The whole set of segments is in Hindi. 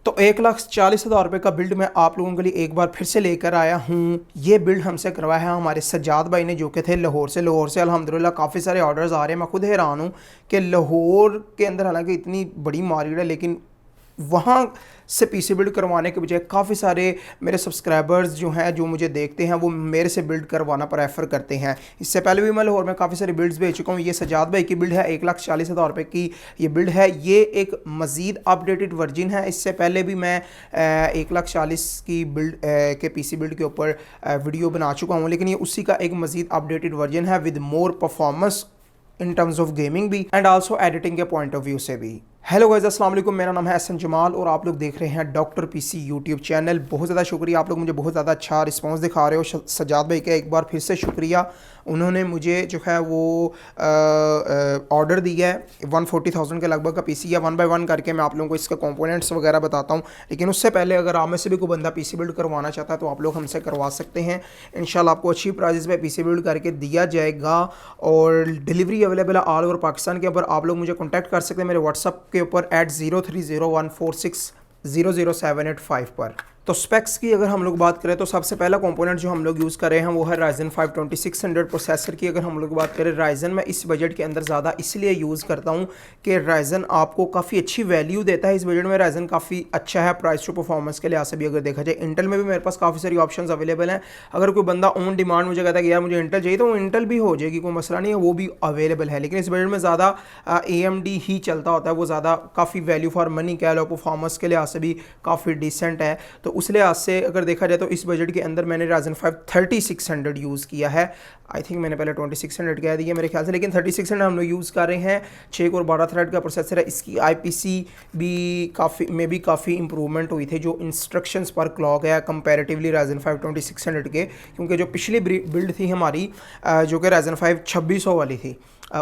तो 1,40,000 रुपये का बिल्ड मैं आप लोगों के लिए एक बार फिर से लेकर आया हूँ। ये बिल्ड हमसे करवाया है हमारे सज्जाद भाई ने, जो कि थे लाहौर से। लाहौर से अल्हम्दुलिल्लाह काफ़ी सारे ऑर्डर्स आ रहे हैं। मैं खुद हैरान हूँ कि लाहौर के अंदर हालांकि इतनी बड़ी मार्केट है, लेकिन वहाँ से पीसी बिल्ड करवाने के बजाय काफ़ी सारे मेरे सब्सक्राइबर्स जो हैं, जो मुझे देखते हैं, वो मेरे से बिल्ड करवाना प्रेफर करते हैं। इससे पहले भी मैं लाहौर में काफ़ी सारे बिल्ड्स भेज चुका हूँ। ये सज्जाद भाई की बिल्ड है, 1,40,000 रुपये की ये बिल्ड है। ये एक मज़ीद अपडेटेड वर्जन है। इससे पहले भी मैं 1,40,000 की बिल्ड के पीसी बिल्ड के ऊपर वीडियो बना चुका हूँ, लेकिन ये उसी का एक मज़ीद अपडेटेड वर्जन है with more performance in terms of gaming भी एंड आल्सो एडिटिंग के पॉइंट ऑफ व्यू से भी। हेलो गाइस, अस्सलाम वालेकुम। मेरा नाम है एहसन जमाल और आप लोग देख रहे हैं डॉक्टर पीसी यूट्यूब चैनल। बहुत ज़्यादा शुक्रिया, आप लोग मुझे बहुत ज़्यादा अच्छा रिस्पांस दिखा रहे हो। सज्जाद भाई का एक बार फिर से शुक्रिया। उन्होंने मुझे जो है वो ऑर्डर दिया है 140,000 के लगभग का पीसी है। 1 बाय 1 करके मैं आप लोगों को इसके कंपोनेंट्स वगैरह बताता हूँ, लेकिन उससे पहले अगर आप में से भी कोई बंदा पीसी बिल्ड करवाना चाहता है तो आप लोग हमसे करवा सकते हैं। इंशाल्लाह आपको अच्छी प्राइस पे पीसी बिल्ड करके दिया जाएगा और डिलीवरी अवेलेबल है ऑल ओवर पाकिस्तान के ऊपर। आप लोग मुझे कॉन्टैक्ट कर सकते हैं मेरे व्हाट्सअप के ऊपर @030146000785 पर। तो स्पेक्स की अगर हम लोग बात करें तो सबसे पहला कंपोनेंट जो हम लोग यूज़ कर रहे हैं वो है Ryzen 5 2600 प्रोसेसर की। अगर हम लोग बात करें Ryzen, मैं इस बजट के अंदर ज़्यादा इसलिए यूज़ करता हूँ कि Ryzen आपको काफ़ी अच्छी वैल्यू देता है। इस बजट में Ryzen काफ़ी अच्छा है प्राइस टू परफॉर्मेंस के लिहाज से भी। अगर देखा जाए इंटेल में भी मेरे पास काफ़ी सारी ऑप्शंस अवेलेबल हैं। अगर कोई बंदा ऑन डिमांड मुझे कहता है कि यार मुझे इंटेल चाहिए, तो वो इंटेल भी हो जाएगी, कोई मसला नहीं है, वो भी अवेलेबल है। लेकिन इस बजट में ज़्यादा AMD ही चलता होता है, वो ज़्यादा काफ़ी वैल्यू फॉर मनी कह लो, परफॉर्मेंस के लिहाज से भी काफ़ी डिसेंट है। तो उस लिहाज से अगर देखा जाए तो इस बजट के अंदर मैंने Ryzen 5 3600 यूज़ किया है। आई थिंक मैंने पहले 2600 कह दिया मेरे ख्याल से, लेकिन 3600 हम लोग यूज़ कर रहे हैं। 6 और 12 थ्रेड का प्रोसेसर है। इसकी IPC भी काफ़ी इंप्रूवमेंट हुई थी। जो इंस्ट्रक्शंस पर क्लॉक है कंपैरेटिवली Ryzen 5 2600 के, क्योंकि जो पिछली बिल्ड थी हमारी जो कि Ryzen 5 2600 वाली थी,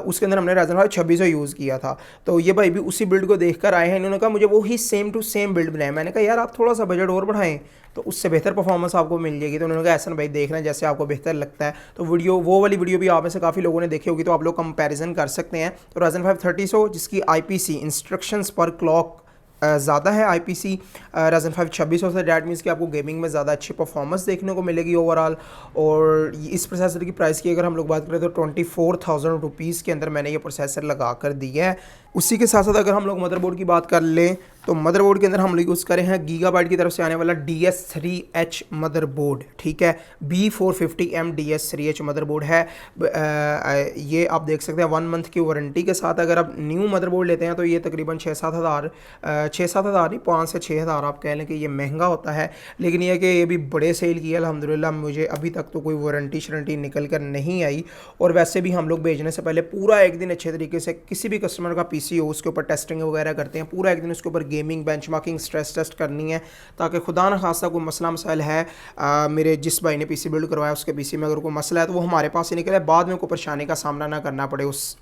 उसके अंदर हमने Ryzen 5 2600 यूज़ किया था। तो ये भाई भी उसी बिल्ड को देखकर आए हैं। इन्होंने कहा मुझे वो ही सेम टू सेम बिल्ड बनाए। मैंने कहा यार आप थोड़ा सा बजट और बढ़ाएं तो उससे बेहतर परफॉर्मेंस आपको मिल जाएगी। तो उन्होंने कहा ऐसा भाई देखना जैसे आपको बेहतर लगता है। तो वो वाली वीडियो भी आप में से काफ़ी लोगों ने देखी होगी, तो आप लोग कंपैरिजन कर सकते हैं। तो Ryzen 5 3000 जिसकी IPC इंस्ट्रक्शंस पर क्लॉक ज़्यादा है, IPC Ryzen 5 2600 से, डैट मीन्स कि आपको गेमिंग में ज़्यादा अच्छी परफॉर्मेंस देखने को मिलेगी ओवरऑल। और इस प्रोसेसर की प्राइस की अगर हम लोग बात करें तो 24,000 रुपीज़ के अंदर मैंने ये प्रोसेसर लगा कर दिया है। उसी के साथ साथ अगर हम लोग मदरबोर्ड की बात कर लें तो मदरबोर्ड के अंदर हम लोग यूज़ करें हैं गीगाबाइट की तरफ से आने वाला DS3H मदरबोर्ड, ठीक है। B450M DS3H मदरबोर्ड है। ये आप देख सकते हैं 1 मंथ की वारंटी के साथ। अगर आप न्यू मदरबोर्ड लेते हैं तो ये तकरीबन 6-7 हज़ार नहीं, 5 से 6 हज़ार आप कह लें कि ये महंगा होता है। लेकिन ये कि ये भी बड़े सेल किया अल्हम्दुलिल्लाह। मुझे अभी तक तो कोई वारंटी शरंटी निकल कर नहीं आई। और वैसे भी हम लोग भेजने से पहले पूरा एक दिन अच्छे तरीके से किसी भी कस्टमर का पीसी हो उसके ऊपर टेस्टिंग वगैरह करते हैं। पूरा एक दिन उसके ऊपर गेमिंग बेंचमार्किंग स्ट्रेस टेस्ट करनी है, ताकि खुदा न खासा कोई मसला मसाइल है मेरे जिस भाई ने पीसी बिल्ड करवाया उसके पीसी में अगर कोई मसला है तो वो हमारे पास ही निकले, बाद में कोई परेशानी का सामना ना करना पड़े उस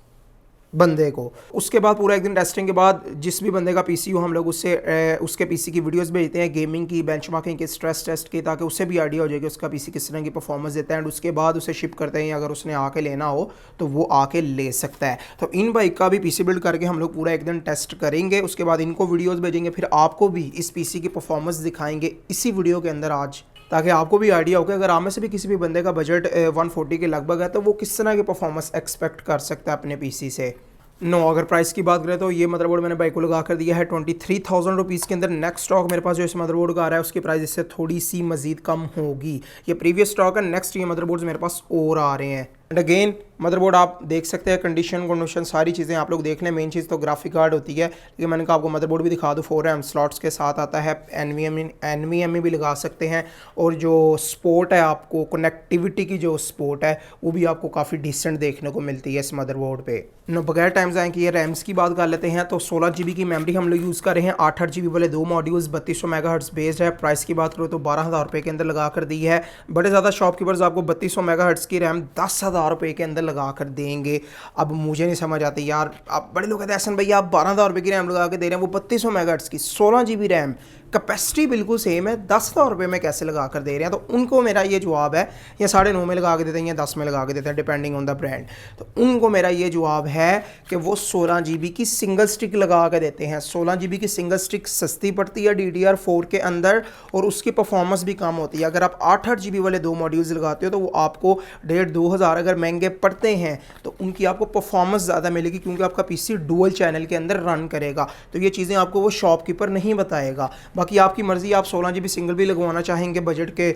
बंदे को। उसके बाद पूरा एक दिन टेस्टिंग के बाद जिस भी बंदे का पीसी हो हम लोग उसके पीसी की वीडियोस भेजते हैं, गेमिंग की, बेंचमार्किंग की, स्ट्रेस टेस्ट की, ताकि उससे भी आइडिया हो जाए कि उसका पीसी किस तरह की परफॉर्मेंस देता है। एंड उसके बाद उसे शिप करते हैं। अगर उसने आके लेना हो तो वो आके ले सकता है। तो इन बाइक का भी पीसी बिल्ड करके हम लोग पूरा एक दिन टेस्ट करेंगे। उसके बाद इनको वीडियोज़ भेजेंगे, फिर आपको भी इस पीसी की परफॉर्मेंस दिखाएंगे इसी वीडियो के अंदर आज, ताकि आपको भी आइडिया हो कि अगर आप में से भी किसी भी बंदे का बजट 140 के लगभग है तो वो किस तरह की परफॉर्मेंस एक्सपेक्ट कर सकता है अपने पीसी से। अगर प्राइस की बात करें तो ये मदरबोर्ड मैंने बाइक को लगा कर दिया है 23,000 रुपीज़ के अंदर। नेक्स्ट स्टॉक मेरे पास जो इस मदरबोर्ड का आ रहा है उसकी प्राइस इससे थोड़ी सी मज़ीद कम होगी। ये प्रीवियस स्टॉक है, नेक्स्ट ये मदरबोर्ड्स मेरे पास और आ रहे हैं। एंड अगेन मदरबोर्ड आप देख सकते हैं, कंडीशन सारी चीज़ें आप लोग देख लें। मेन चीज़ तो ग्राफिक कार्ड होती है, लेकिन मैंने कहा आपको मदरबोर्ड भी दिखा दूँ। 4 RAM स्लॉट्स के साथ आता है। NVMe भी लगा सकते हैं। और जो स्पोर्ट है, आपको कनेक्टिविटी की जो स्पोर्ट है वो भी आपको काफ़ी डिसेंट देखने को मिलती है इस मदरबोर्ड पे। बगैर टाइम ज़ाया कि ये रैम्स की बात कर लेते हैं तो 16 GB की मेमोरी हम लोग यूज़ कर रहे हैं। 8 GB वाले 2 मॉड्यूल्स, 3200 मेगाहर्ट्ज़ बेस्ड है। प्राइस की बात करो तो 12,000 रुपये के अंदर लगा कर दी है। बड़े ज़्यादा शॉपकीपर्स आपको 3200 मेगाहर्ट्ज़ की रैम 10,000 रुपये के अंदर लगा कर देंगे। अब मुझे नहीं समझ आती यार, आप बड़े लोग कहते हैं एहसन भैया आप 12,000 रुपये की रैम लगा के दे रहे हैं, वो 3200 मेगाहर्ट्ज़ की 16 GB रैम कैपेसिटी बिल्कुल सेम है, 10,000 रुपये में कैसे लगा कर दे रहे हैं। तो उनको मेरा ये जवाब है, या 9.5 में लगा के देते हैं या 10 में लगा के देते हैं डिपेंडिंग ऑन द ब्रांड। तो उनको मेरा ये जवाब है कि वो 16 GB की सिंगल स्टिक लगा के देते हैं। 16 GB की सिंगल स्टिक सस्ती पड़ती है DDR4 के अंदर और उसकी परफॉर्मेंस भी कम होती है। अगर आप 8 GB वाले 2 मॉड्यूल्स लगाते हो तो वो आपको 1,500-2 हज़ार अगर महंगे पड़ते हैं तो उनकी आपको परफॉर्मेंस ज़्यादा मिलेगी, क्योंकि आपका PC डुअल चैनल के अंदर रन करेगा। तो ये चीज़ें आपको वो शॉपकीपर नहीं बताएगा। बाकी आपकी मर्ज़ी, आप 16 GB सिंगल भी लगवाना चाहेंगे बजट के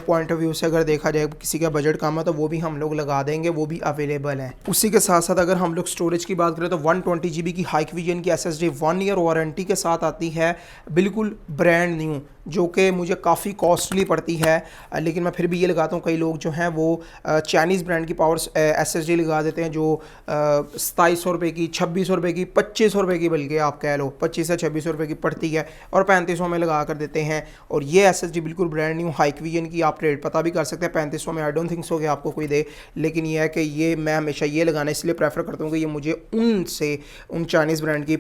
पॉइंट ऑफ व्यू से, अगर देखा जाए किसी का बजट कम है तो वो भी हम लोग लगा देंगे, वो भी अवेलेबल है। उसी के साथ साथ अगर हम लोग स्टोरेज की बात करें तो 120 GB की हाइकविजन की SSD 1 ईयर वारंटी के साथ आती है, बिल्कुल ब्रांड न्यू, जो कि मुझे काफ़ी कॉस्टली पड़ती है। लेकिन मैं फिर भी ये लगाता हूँ। कई लोग जो हैं वो चाइनीज़ ब्रांड की पावर SSD लगा देते हैं जो 2700 रुपये की, 2600 रुपये की, 2500 रुपये की, बल्कि आप कह लो 25 से 2600 रुपये की पड़ती है और 3500 में लगा कर देते हैं। और ये SSD बिल्कुल ब्रांड न्यू हाइकविजन की, आप रेट पता भी कर सकते हैं 3500 में। आई डोंट थिंक सो कि आपको कोई दे, लेकिन ये है कि ये मैं हमेशा ये लगाना इसलिए प्रेफर करता हूँ कि ये मुझे उन चाइनीज़ ब्रांड की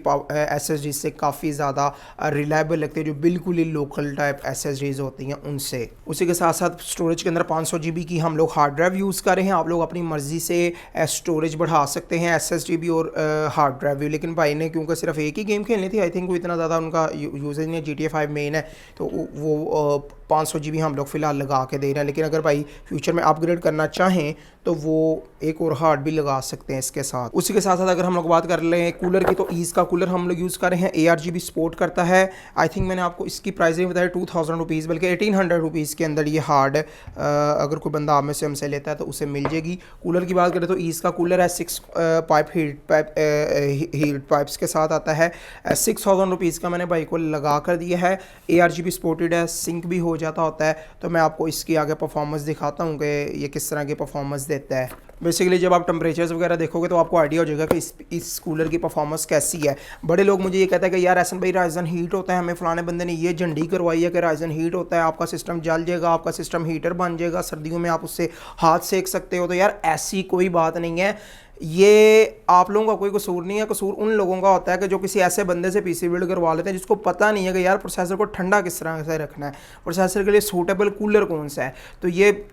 SSD से काफ़ी ज़्यादा रिलायबल लगती है, जो बिल्कुल ही लोकल टाइप SSDs होती हैं उनसे। उसी के साथ साथ स्टोरेज के अंदर 500 GB की हम लोग हार्ड ड्राइव यूज़ कर रहे हैं। आप लोग अपनी मर्ज़ी से स्टोरेज बढ़ा सकते हैं, SSD भी और हार्ड ड्राइव भी। लेकिन भाई ने क्योंकि सिर्फ एक ही गेम खेलनी थी, आई थिंक वो इतना ज़्यादा उनका यूजेज नहीं है, GTA 5 मेन है, तो वो 500 GB हम लोग फ़िलहाल लगा के दे रहे हैं। लेकिन अगर भाई फ्यूचर में अपग्रेड करना चाहें तो वो एक और हार्ड भी लगा सकते हैं इसके साथ। उसी के साथ साथ अगर हम लोग बात कर लें कूलर की, तो ईज़ का कूलर हम लोग यूज़ कर रहे हैं, ARGB सपोर्ट करता है। आई थिंक मैंने आपको इसकी प्राइस नहीं बताया, 2000 रुपीज़, बल्कि 1800 रुपीज़ के अंदर ये हार्ड अगर कोई बंदा आप में से हमसे लेता है तो उसे मिल जाएगी। कूलर की बात करें तो ईज़ का कूलर है, 6 पाइप हीट पाइप्स के साथ आता है। 6000 रुपीज़ का मैंने भाई को लगा कर दिया है। ARGB सपोर्टेड है, सिंक भी हो जाता होता है। तो मैं आपको इसकी आगे परफॉर्मेंस दिखाता हूँ कि ये किस तरह की परफॉर्मेंस देता है। बेसिकली जब आप टेम्परेचर्स वगैरह देखोगे तो आपको आइडिया हो जाएगा कि इस कूलर की परफॉर्मेंस कैसी है। बड़े लोग मुझे ये कहते हैं कि यार एहसन भाई राइजन हीट होता है, हमें फलाने बंदे ने ये झंडी करवाई है कि राइजन हीट होता है, आपका सिस्टम जल जाएगा, आपका सिस्टम हीटर बन जाएगा, सर्दियों में आप उससे हाथ सेक सकते हो। तो यार ऐसी कोई बात नहीं है, ये आप लोगों का कोई कसूर नहीं है। कसूर उन लोगों का होता है कि जो किसी ऐसे बंदे से PC बिल्ड करवा लेते हैं जिसको पता नहीं है कि यार प्रोसेसर को ठंडा किस तरह से रखना है, प्रोसेसर के लिए सूटेबल कूलर कौन सा है। तो ये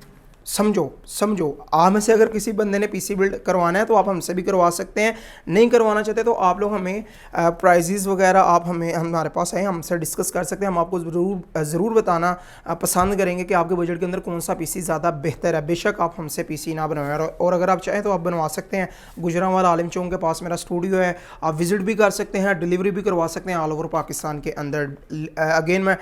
समझो आप में से अगर किसी बंदे ने PC बिल्ड करवाना है तो आप हमसे भी करवा सकते हैं। नहीं करवाना चाहते तो आप लोग हमें प्राइजेज़ वगैरह आप हमारे पास आए, हमसे डिस्कस कर सकते हैं। हम आपको ज़रूर बताना पसंद करेंगे कि आपके बजट के अंदर कौन सा PC ज़्यादा बेहतर है। बेशक आप हमसे PC ना बनवाएं, और अगर आप चाहें तो आप बनवा सकते हैं। गुजरांवाला आलिम चौक के पास मेरा स्टूडियो है, आप विज़िट भी कर सकते हैं, डिलीवरी भी करवा सकते हैं ऑल ओवर पाकिस्तान के अंदर। अगेन मैं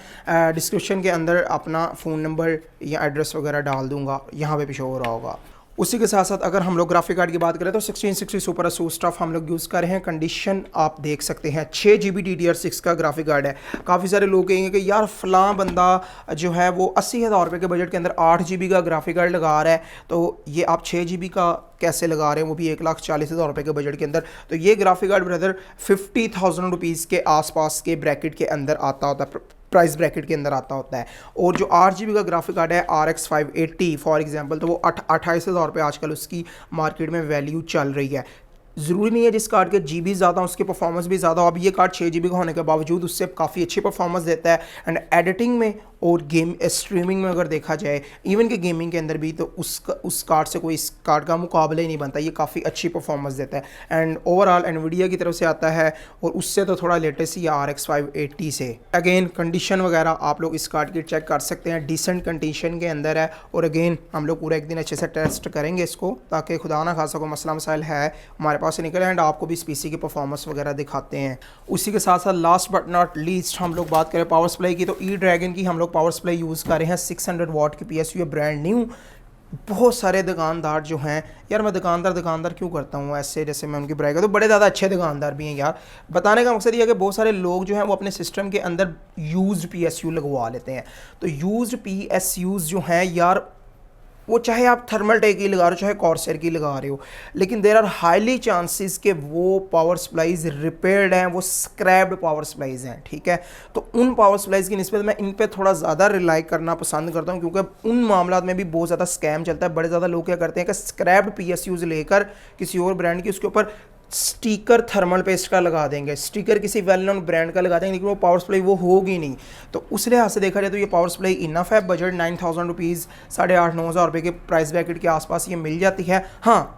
डिस्क्रिप्शन के अंदर अपना फ़ोन नंबर या एड्रेस वगैरह डाल दूँगा, यहाँ पे भी शो हो रहा होगा। उसी के साथ साथ अगर हम लोग ग्राफिक कार्ड की बात करें तो 1660 सुपर ASUS स्टफ हम लोग यूज़ कर रहे हैं। कंडीशन आप देख सकते हैं, 6 GB DDR6 का ग्राफिक कार्ड है। काफ़ी सारे लोग कहेंगे कि यार फ़लाँ बंदा जो है वो 80,000 रुपये के बजट के अंदर 8 GB का ग्राफिक कार्ड लगा रहा है, तो ये आप 6 GB का कैसे लगा रहे हैं, वो भी 1,40,000 रुपये के बजट के अंदर। तो ये ग्राफिक कार्ड ब्रदर 50,000 रुपीज़ के आसपास के ब्रैकेट के अंदर आता होता है, प्राइस ब्रैकेट के अंदर आता होता है। और जो 8 GB का ग्राफिक कार्ड है RX 580 फॉर एग्जांपल, तो वो 28,000 रुपये आजकल उसकी मार्केट में वैल्यू चल रही है। ज़रूरी नहीं है जिस कार्ड के GB ज़्यादा उसकी परफॉर्मेंस भी ज़्यादा हो। अब ये कार्ड 6 GB का होने के बावजूद उससे काफ़ी अच्छी परफॉर्मेंस देता है। एंड एडिटिंग में और गेम स्ट्रीमिंग में अगर देखा जाए, इवन के गेमिंग के अंदर भी, तो उस कार्ड से कोई इस कार्ड का मुकाबला ही नहीं बनता। ये काफ़ी अच्छी परफॉर्मेंस देता है। एंड ओवरऑल एनवीडिया की तरफ से आता है, और उससे तो थोड़ा लेटेस्ट ही RX 580 से। अगेन कंडीशन वगैरह आप लोग इस कार्ड की चेक कर सकते हैं, डिसेंट कंडीशन के अंदर है। और अगेन हम लोग पूरा एक दिन अच्छे से टेस्ट करेंगे इसको, ताकि खुदा ना खासा कोई मसला मसाइल है हमारे पास से निकले, एंड आपको भी इस PC की परफॉर्मेंस वगैरह दिखाते हैं। उसी के साथ साथ लास्ट बट नॉट लीस्ट हम लोग बात करें पावर सप्लाई की, तो E-ड्रैगन की हम लोग पावर सप्लाई यूज़ कर रहे हैं। 600 वाट की PSU है, ब्रांड न्यू। बहुत सारे दुकानदार जो हैं, यार मैं दुकानदार क्यों करता हूँ ऐसे, जैसे मैं उनकी बुराई करता हूँ, बड़े ज़्यादा अच्छे दुकानदार भी हैं यार। बताने का मकसद ये है कि बहुत सारे लोग जो हैं वो अपने सिस्टम के अंदर यूज्ड PSU लगवा लेते हैं। तो यूज्ड PSUs जो हैं यार, वो चाहे आप थर्मल टेक की लगा रहे हो, चाहे कॉर्सर की लगा रहे हो, लेकिन देर आर हाईली चांसेस कि वो पावर सप्लाईज रिपेयर्ड हैं, वो स्क्रैप्ड पावर सप्लाईज हैं, ठीक है। तो उन पावर सप्लाईज की निस्बत मैं इन पे थोड़ा ज़्यादा रिलाई करना पसंद करता हूँ, क्योंकि उन मामलों में भी बहुत ज़्यादा स्कैम चलता है। बड़े ज़्यादा लोग क्या करते हैं कि स्क्रैप्ड PSUs लेकर किसी और ब्रांड की उसके ऊपर स्टिकर थर्मल पेस्ट का लगा देंगे, स्टिकर किसी वेल नोन ब्रांड का लगा देंगे, लेकिन वो पावर सप्लाई वो होगी नहीं। तो उस लिहाज से देखा जाए तो ये पावर सप्लाई इनफ है। बजट 9000 रुपीज़, 8,500-9,000 रुपये के प्राइस ब्रैकेट के आसपास ये मिल जाती है। हाँ,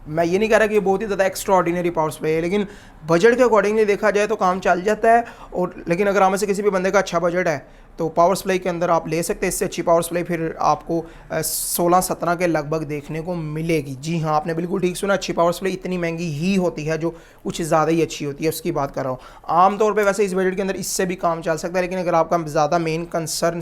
मैं ये नहीं कह रहा कि ये बहुत ही ज़्यादा एक्स्ट्रा ऑर्डिनरी पावर सप्लाई है, लेकिन बजट के अकॉर्डिंगली देखा जाए तो काम चल जाता है। और लेकिन अगर हमें से किसी भी बंदे का अच्छा बजट है तो पावर सप्लाई के अंदर आप ले सकते हैं। इससे अच्छी पावर सप्लाई फिर आपको 16-17 के लगभग देखने को मिलेगी। जी हाँ, आपने बिल्कुल ठीक सुना, अच्छी पावर सप्लाई इतनी महंगी ही होती है, जो कुछ ज़्यादा ही अच्छी होती है उसकी बात कर रहा हूँ। आमतौर पर वैसे इस बजट के अंदर इससे भी काम चल सकता है, लेकिन अगर आपका ज़्यादा मेन कंसर्न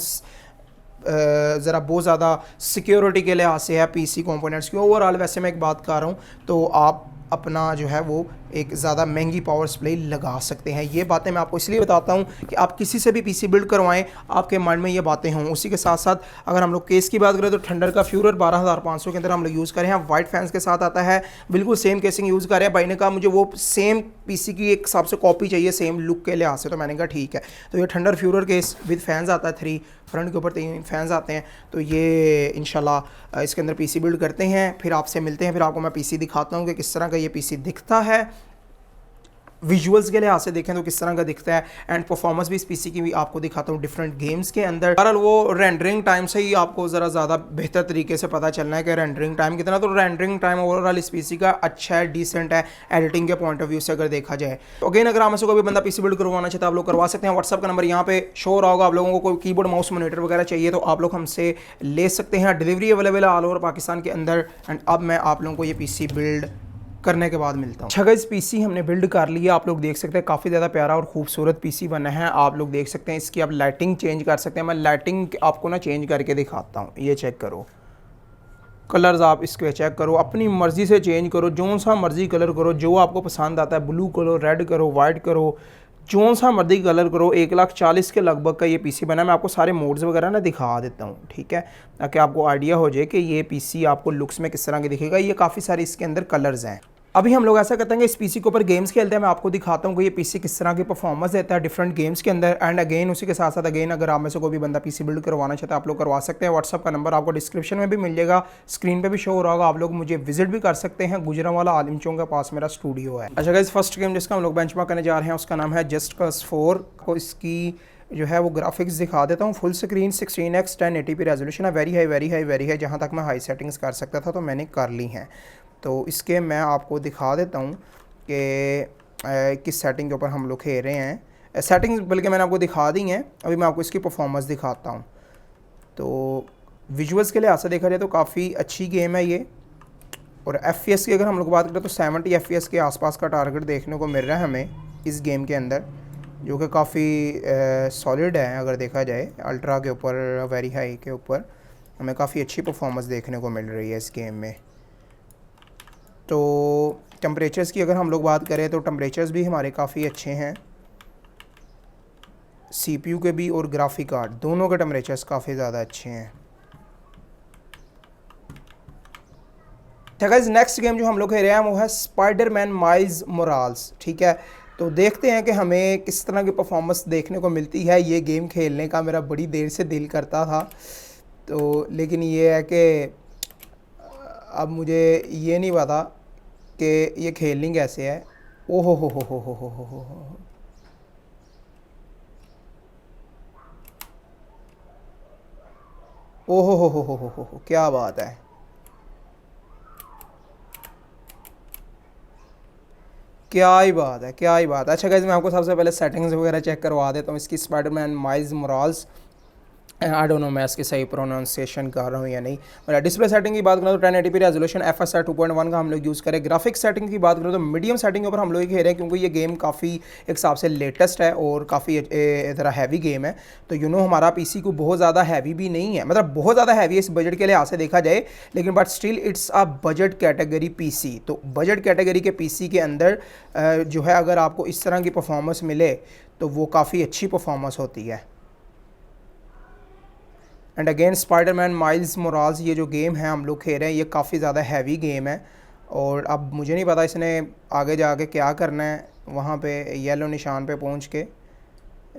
ज़रा बहुत ज़्यादा सिक्योरिटी के लिहाज से है पीसी कंपोनेंट्स की, ओवरऑल वैसे मैं एक बात कर रहा हूँ, तो आप अपना जो है वो एक ज़्यादा महंगी पावर सप्लाई लगा सकते हैं। ये बातें मैं आपको इसलिए बताता हूँ कि आप किसी से भी पीसी बिल्ड करवाएं, आपके माइंड में ये बातें हों। उसी के साथ साथ अगर हम लोग केस की बात करें तो थंडर का फ्यूरर 12,500 के अंदर हम लोग यूज़ करें हैं, वाइट फैंस के साथ आता है, बिल्कुल सेम केसिंग यूज़ कर रहे हैं। भाई ने कहा मुझे वो सेम पीसी की एक हिसाब से कॉपी चाहिए सेम लुक के लिहाज से, तो मैंने कहा ठीक है। तो ये thunder Führer case with fans आता है, 3 फ्रंट के ऊपर 3 फैंस आते हैं। तो ये इंशाल्लाह इसके अंदर पीसी बिल्ड करते हैं, फिर आपसे मिलते हैं, फिर आपको मैं पीसी दिखाता हूँ कि किस तरह का ये पीसी दिखता है। विजुअल्स के लिहाज से देखें तो किस तरह का दिखता है, एंड परफॉर्मेंस भी इस पीसी की भी आपको दिखाता हूँ डिफरेंट गेम्स के अंदर। बहरहाल वो रेंडरिंग टाइम से ही आपको ज़रा ज़्यादा बेहतर तरीके से पता चलना है कि रेंडरिंग टाइम कितना। तो रेंडरिंग टाइम ओवरऑल इस पीसी का अच्छा है, डिसेंट है एडिटिंग के पॉइंट ऑफ व्यू से अगर देखा जाए। तो अगेन अगर हमें से कोई बंदा पीसी बिल्ड करवाना चाहता है आप लोग करवा सकते हैं। व्हाट्सअप का नंबर यहाँ पे शो हो रहा होगा। आप लोगों को कोई कीबोर्ड माउस मॉनिटर वगैरह चाहिए तो आप लोग हमसे ले सकते हैं। डिलीवरी अवेलेबल है ऑल ओवर पाकिस्तान के अंदर। एंड अब मैं आप लोगों को ये पीसी बिल्ड करने के बाद मिलता हूँ। अच्छा गाइस, पीसी हमने बिल्ड कर लिया, आप लोग देख सकते हैं काफ़ी ज़्यादा प्यारा और खूबसूरत पीसी बना है। आप लोग देख सकते हैं इसकी आप लाइटिंग चेंज कर सकते हैं। मैं लाइटिंग आपको ना चेंज करके दिखाता हूँ, ये चेक करो। कलर्स आप इसके चेक करो, अपनी मर्ज़ी से चेंज करो, जो सा मर्ज़ी कलर करो, जो आपको पसंद आता है, ब्लू करो, रेड करो, वाइट करो, जो सा मर्जी कलर करो। 1,40,000 के लगभग का ये पीसी बना है। मैं आपको सारे मोड्स वगैरह ना दिखा देता हूँ, ठीक है, ताकि आपको आइडिया हो जाए कि ये पीसी आपको लुक्स में किस तरह की दिखेगा। ये काफ़ी सारे इसके अंदर कलर्स हैं। अभी हम लोग ऐसा करते हैं कि इस पीसी के ऊपर गेम्स खेलते हैं। मैं आपको दिखाता हूँ कि ये पीसी किस तरह की परफॉर्मेंस देता है डिफरेंट गेम्स के अंदर। एंड अगेन उसी के साथ साथ अगेन अगर आप में से कोई भी बंदा पीसी बिल्ड करवाना चाहता है आप लोग करवा सकते हैं। व्हाट्सअप का नंबर आपको डिस्क्रिप्शन में भी मिल जाएगा, स्क्रीन पे भी शो हो रहा होगा। आप लोग मुझे विजिट भी कर सकते हैं। गुजरांवाला आलिम चौक के पास मेरा स्टूडियो है। अच्छा गाइस, फर्स्ट गेम जिसका हम लोग बेंचमार्क करने जा रहे हैं उसका नाम है जस्ट कॉज 4। को इसकी जो है वो ग्राफिक्स दिखा देता हूँ। Full screen 16x 1080p resolution है। Very high very high very high, जहाँ तक मैं हाई सेटिंग्स कर सकता था तो मैंने कर ली हैं। तो इसके मैं आपको दिखा देता हूँ कि किस सेटिंग के ऊपर हम लोग खेल रहे हैं। सेटिंग्स बल्कि मैंने आपको दिखा दी हैं, अभी मैं आपको इसकी परफॉर्मेंस दिखाता हूँ। तो विजुअल्स के लिहाज से देखा जाए तो काफ़ी अच्छी गेम है ये। और FPS की अगर हम लोग बात करें तो 70 FPS के आसपास का टारगेट देखने को मिल रहा है हमें इस गेम के अंदर, जो कि काफ़ी सॉलिड है। अगर देखा जाए अल्ट्रा के ऊपर, वेरी हाई के ऊपर हमें काफ़ी अच्छी परफॉर्मेंस देखने को मिल रही है इस गेम में। तो टेम्परेचर्स की अगर हम लोग बात करें तो टेम्परेचर्स भी हमारे काफ़ी अच्छे हैं, CPU के भी और ग्राफिक कार्ड दोनों के टेम्परेचर्स काफ़ी ज़्यादा अच्छे हैं। गाइस, नेक्स्ट गेम जो हम लोग खेल रहे हैं वो है स्पाइडरमैन माइल्स मोराल्स, ठीक है। तो देखते हैं कि हमें किस तरह की परफॉर्मेंस देखने को मिलती है। ये गेम खेलने का मेरा बड़ी देर से दिल करता था, तो लेकिन ये है कि अब मुझे ये नहीं पता कि ये खेलनी कैसे है। ओहो हो ओहो हो, क्या बात है, क्या ही बात है, क्या ही बात है। अच्छा गाइस, मैं आपको सबसे पहले सेटिंग्स वगैरह चेक करवा देता हूँ इसकी Spiderman miles morals. I don't know मैं इसकी सही प्रोनाउंसिएशन कर रहा हूँ या नहीं। और डिस्प्ले सेटिंग की बात करें तो 1080p रेजोल्यूशन FSR 2.1 का हम लोग यूज़ करें। ग्राफिक्स सेटिंग की बात करें तो मीडियम सेटिंग के ऊपर हम लोग खेल रहे हैं, क्योंकि ये गेम काफ़ी एक हिसाब से लेटेस्ट है और काफ़ी ज़रा हैवी गेम है। तो हमारा पीसी को बहुत ज़्यादा हैवी भी नहीं है, मतलब बहुत ज़्यादा हैवी है इस बजट के लिहाज से देखा जाए, लेकिन but still it's a budget category PC. तो बजट कैटेगरी के पीसी के अंदर जो है अगर आपको इस तरह की परफॉर्मेंस मिले तो वो काफ़ी अच्छी परफॉर्मेंस होती है। And again Spiderman miles morals ये जो गेम है हम लोग खेल रहे हैं, ये काफ़ी ज़्यादा हैवी गेम है। और अब मुझे नहीं पता इसने आगे जाके क्या करना है वहाँ पे येलो निशान पे पहुँच के,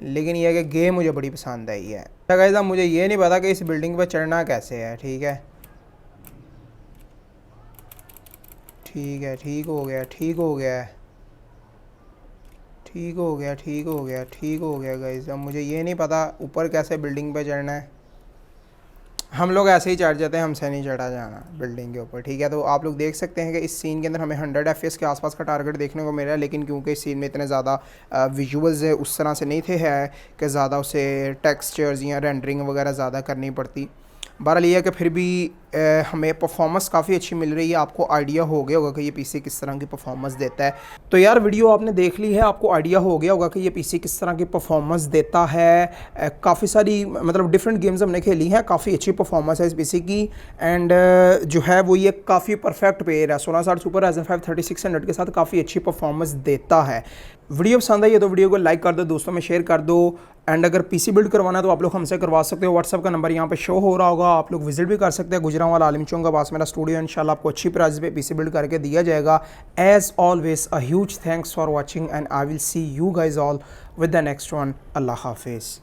लेकिन ये है कि गेम मुझे बड़ी पसंद आई है। गाइस, अब मुझे ये नहीं पता कि इस बिल्डिंग पे चढ़ना कैसे है, ठीक है। ठीक है, ठीक हो गया, ठीक हो गया, ठीक हो गया, ठीक हो गया, ठीक हो गया गाइस। अब मुझे ये नहीं पता ऊपर कैसे बिल्डिंग पे चढ़ना है। हम लोग ऐसे ही चढ़ जाते हैं, हमसे नहीं चढ़ा जाना बिल्डिंग के ऊपर, ठीक है। तो आप लोग देख सकते हैं कि इस सीन के अंदर हमें 100 FPS के आसपास का टारगेट देखने को मिल रहा है, लेकिन क्योंकि इस सीन में इतने ज़्यादा विजुअल्स उस तरह से नहीं थे है कि ज़्यादा उसे टेक्सचर्स या रेंडरिंग वगैरह ज़्यादा करनी पड़ती। बहरहाल ये है कि फिर भी हमें परफॉर्मेंस काफ़ी अच्छी मिल रही है। आपको आइडिया हो गया होगा कि ये पीसी किस तरह की परफॉर्मेंस देता है। तो यार वीडियो आपने देख ली है, आपको आइडिया हो गया होगा कि ये पीसी किस तरह की परफॉर्मेंस देता है। काफ़ी सारी मतलब डिफरेंट गेम्स हमने खेली हैं, काफ़ी अच्छी परफॉर्मेंस है इस पीसी की। एंड जो है वो ये काफ़ी परफेक्ट पेयर है, 1660 सुपर राइजन 5 3600 के साथ काफ़ी अच्छी परफॉर्मेंस देता है। वीडियो पसंद आई है तो वीडियो को लाइक कर दो, दोस्तों में शेयर कर दो। एंड अगर पीसी बिल्ड करवाना है तो आप लोग हमसे करवा सकते हो। व्हाट्सअप का नंबर यहाँ पे शो हो रहा होगा, आप लोग विजिट भी कर सकते हैं। गुजरांवाला आलिम चौक के पास मेरा स्टूडियो, इंशाल्लाह आपको अच्छी प्राइस पे पीसी बिल्ड करके दिया जाएगा। As always a huge thanks for watching and I will see you guys all with the next one. अल्लाह हाफिज़।